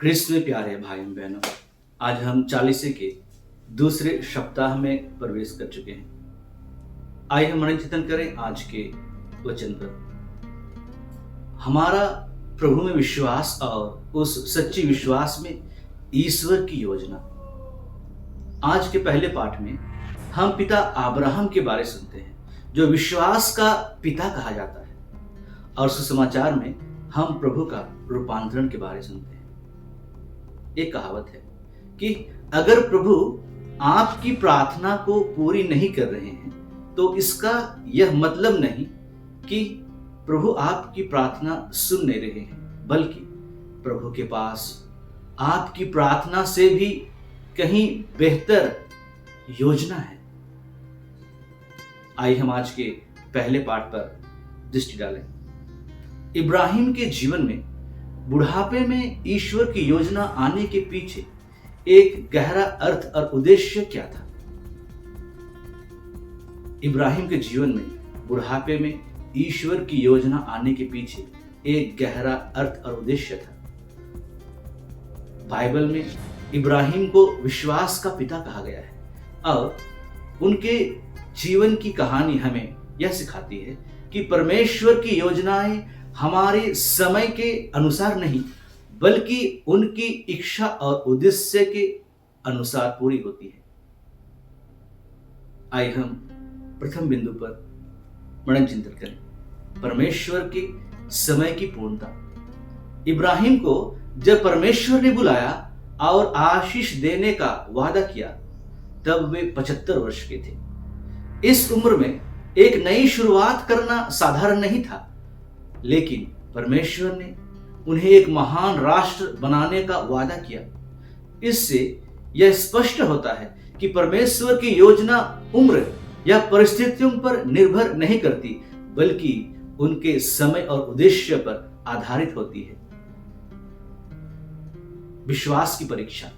ख्रिस्त में प्यारे भाइयों बहनों, आज हम चालीसे के दूसरे सप्ताह में प्रवेश कर चुके हैं। आइए हम मन चिंतन करें आज के वचन पर। हमारा प्रभु में विश्वास और उस सच्ची विश्वास में ईश्वर की योजना। आज के पहले पाठ में हम पिता अब्राहम के बारे सुनते हैं, जो विश्वास का पिता कहा जाता है, और सुसमाचार में हम प्रभु का रूपांतरण के बारे सुनते हैं। एक कहावत है कि अगर प्रभु आपकी प्रार्थना को पूरी नहीं कर रहे हैं तो इसका यह मतलब नहीं कि प्रभु आपकी प्रार्थना सुन नहीं रहे हैं, बल्कि प्रभु के पास आपकी प्रार्थना से भी कहीं बेहतर योजना है। आइए हम आज के पहले पाठ पर दृष्टि डालें। इब्राहिम के जीवन में बुढ़ापे में ईश्वर की योजना आने के पीछे एक गहरा अर्थ और उद्देश्य क्या था? इब्राहिम के जीवन में बुढ़ापे में ईश्वर की योजना आने के पीछे एक गहरा अर्थ और उद्देश्य था। बाइबल में इब्राहिम को विश्वास का पिता कहा गया है और उनके जीवन की कहानी हमें यह सिखाती है कि परमेश्वर की योजनाएं हमारे समय के अनुसार नहीं, बल्कि उनकी इच्छा और उद्देश्य के अनुसार पूरी होती है। आइए हम प्रथम बिंदु पर मनन चिंतन करें, परमेश्वर के समय की पूर्णता। इब्राहिम को जब परमेश्वर ने बुलाया और आशीष देने का वादा किया, तब वे 75 वर्ष के थे। इस उम्र में एक नई शुरुआत करना साधारण नहीं था, लेकिन परमेश्वर ने उन्हें एक महान राष्ट्र बनाने का वादा किया। इससे यह स्पष्ट होता है कि परमेश्वर की योजना उम्र या परिस्थितियों पर निर्भर नहीं करती, बल्कि उनके समय और उद्देश्य पर आधारित होती है। विश्वास की परीक्षा।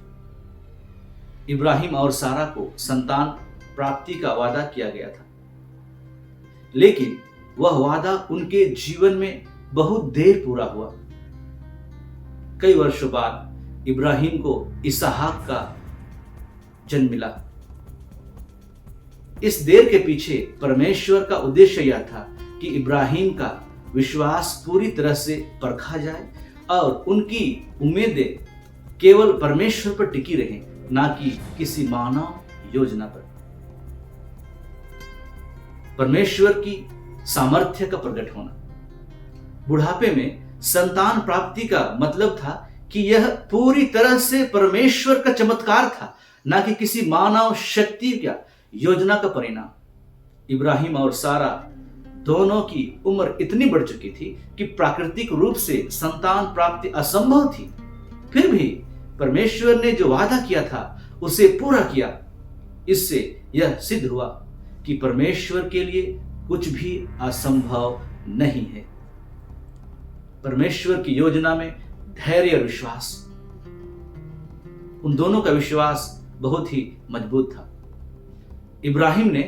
इब्राहिम और सारा को संतान प्राप्ति का वादा किया गया था, लेकिन वह वादा उनके जीवन में बहुत देर पूरा हुआ। कई वर्षों बाद इब्राहिम को इसहाक का जन्म मिला। इस देर के पीछे परमेश्वर का उद्देश्य यह था कि इब्राहिम का विश्वास पूरी तरह से परखा जाए और उनकी उम्मीदें केवल परमेश्वर पर टिकी रहें, ना कि किसी मानव योजना पर। परमेश्वर की सामर्थ्य का प्रकट होना। बुढ़ापे में संतान प्राप्ति का मतलब था कि यह पूरी तरह से परमेश्वर का चमत्कार था, ना कि किसी मानव शक्ति या योजना का परिणाम। इब्राहिम और सारा दोनों की उम्र इतनी बढ़ चुकी थी कि प्राकृतिक रूप से संतान प्राप्ति असंभव थी। फिर भी परमेश्वर ने जो वादा किया था उसे पूरा किया। इससे यह सिद्ध हुआ कि परमेश्वर के लिए कुछ भी असंभव नहीं है। परमेश्वर की योजना में धैर्य और विश्वास। उन दोनों का विश्वास बहुत ही मजबूत था। इब्राहिम ने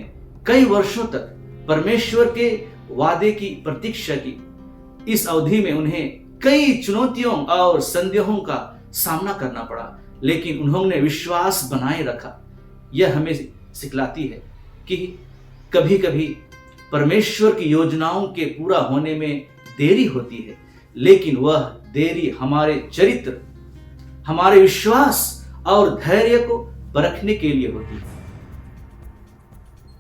कई वर्षों तक परमेश्वर के वादे की प्रतीक्षा की। इस अवधि में उन्हें कई चुनौतियों और संदेहों का सामना करना पड़ा, लेकिन उन्होंने विश्वास बनाए रखा। यह हमें सिखलाती है कि कभी कभी परमेश्वर की योजनाओं के पूरा होने में देरी होती है, लेकिन वह देरी हमारे चरित्र, हमारे विश्वास और धैर्य को परखने के लिए होती है।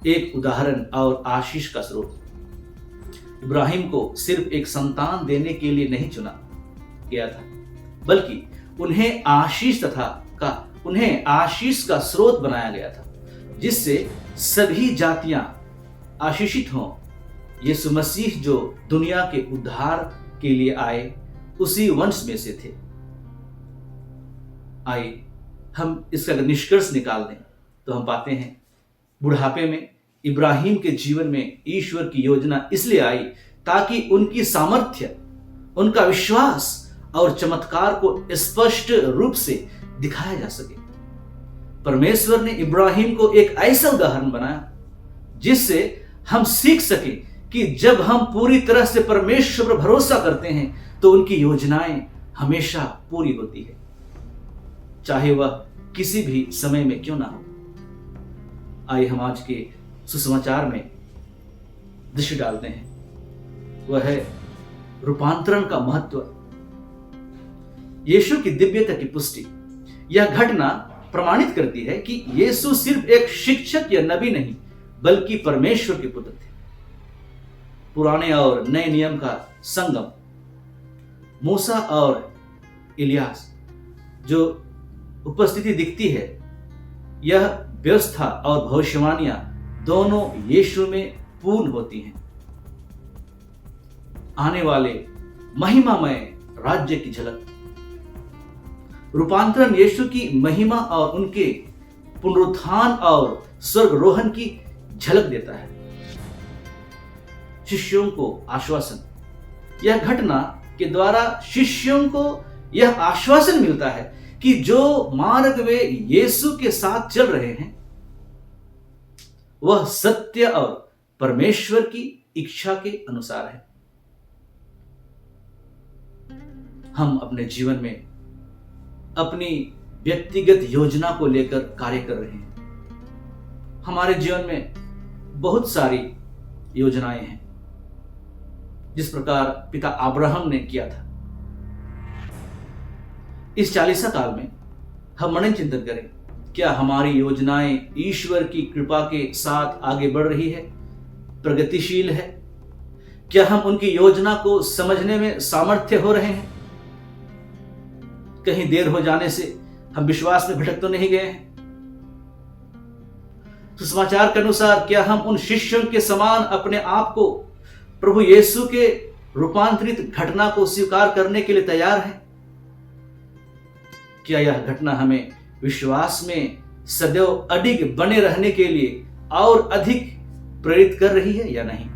एक उदाहरण और आशीष का स्रोत। इब्राहिम को सिर्फ एक संतान देने के लिए नहीं चुना गया था, बल्कि उन्हें आशीष का स्रोत बनाया गया था, जिससे सभी जातियां आशीषित हों। यीशु मसीह जो दुनिया के उद्धार के लिए आए, उसी वंश में से थे। आइए हम इसका निष्कर्ष निकाल दें तो हम पाते हैं बुढ़ापे में इब्राहिम के जीवन में ईश्वर की योजना इसलिए आई ताकि उनकी सामर्थ्य, उनका विश्वास और चमत्कार को स्पष्ट रूप से दिखाया जा सके। परमेश्वर ने इब्राहिम को एक ऐसा उदाहरण बनाया जिससे हम सीख सके कि जब हम पूरी तरह से परमेश्वर पर भरोसा करते हैं तो उनकी योजनाएं हमेशा पूरी होती है। चाहे वह किसी भी समय में क्यों ना हो। आइए हम आज के सुसमाचार में दृष्टि डालते हैं, वह है रूपांतरण का महत्व। यीशु की दिव्यता की पुष्टि। यह घटना प्रमाणित करती है कि यीशु सिर्फ एक शिक्षक या नबी नहीं, बल्कि परमेश्वर के पुत्र थे। पुराने और नए नियम का संगम, मूसा और इलियास जो उपस्थिति दिखती है, यह व्यवस्था और भविष्यवाणियां दोनों यीशु में पूर्ण होती हैं। आने वाले महिमामय राज्य की झलक। रूपांतरण यीशु की महिमा और उनके पुनरुत्थान और स्वर्गरोहण की झलक देता है। शिष्यों को आश्वासन। यह घटना के द्वारा शिष्यों को यह आश्वासन मिलता है कि जो मार्ग वे यीशु के साथ चल रहे हैं वह सत्य और परमेश्वर की इच्छा के अनुसार है। हम अपने जीवन में अपनी व्यक्तिगत योजना को लेकर कार्य कर रहे हैं। हमारे जीवन में बहुत सारी योजनाएं हैं, जिस प्रकार पिता अब्राहम ने किया था। इस 40 काल में हम मनन चिंतन करें, क्या हमारी योजनाएं ईश्वर की कृपा के साथ आगे बढ़ रही है, प्रगतिशील है? क्या हम उनकी योजना को समझने में सामर्थ्य हो रहे हैं? कहीं देर हो जाने से हम विश्वास में भटक तो नहीं गए हैं? सुसमाचार के अनुसार क्या हम उन शिष्यों के समान अपने आप को प्रभु यीशु के रूपांतरित घटना को स्वीकार करने के लिए तैयार हैं? क्या यह घटना हमें विश्वास में सदैव अडिग बने रहने के लिए और अधिक प्रेरित कर रही है या नहीं?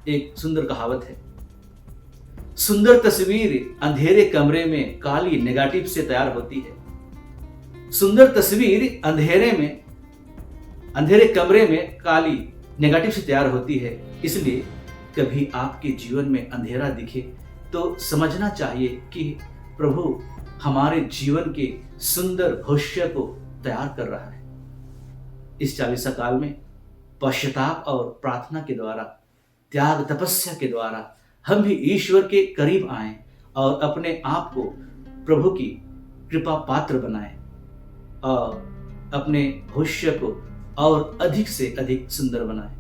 एक सुंदर कहावत है, सुंदर तस्वीर अंधेरे कमरे में काली नेगेटिव से तैयार होती है। सुंदर तस्वीर अंधेरे कमरे में काली नेगेटिव से तैयार होती है। इसलिए कभी आपके जीवन में अंधेरा दिखे तो समझना चाहिए कि प्रभु हमारे जीवन के सुंदर भविष्य को तैयार कर रहा है। इस 40 काल में पश्चाताप और प्रार्थना के द्वारा, त्याग तपस्या के द्वारा हम भी ईश्वर के करीब आएं और अपने आप को प्रभु की कृपा पात्र बनाएं और अपने भविष्य को और अधिक से अधिक सुंदर बनाएं।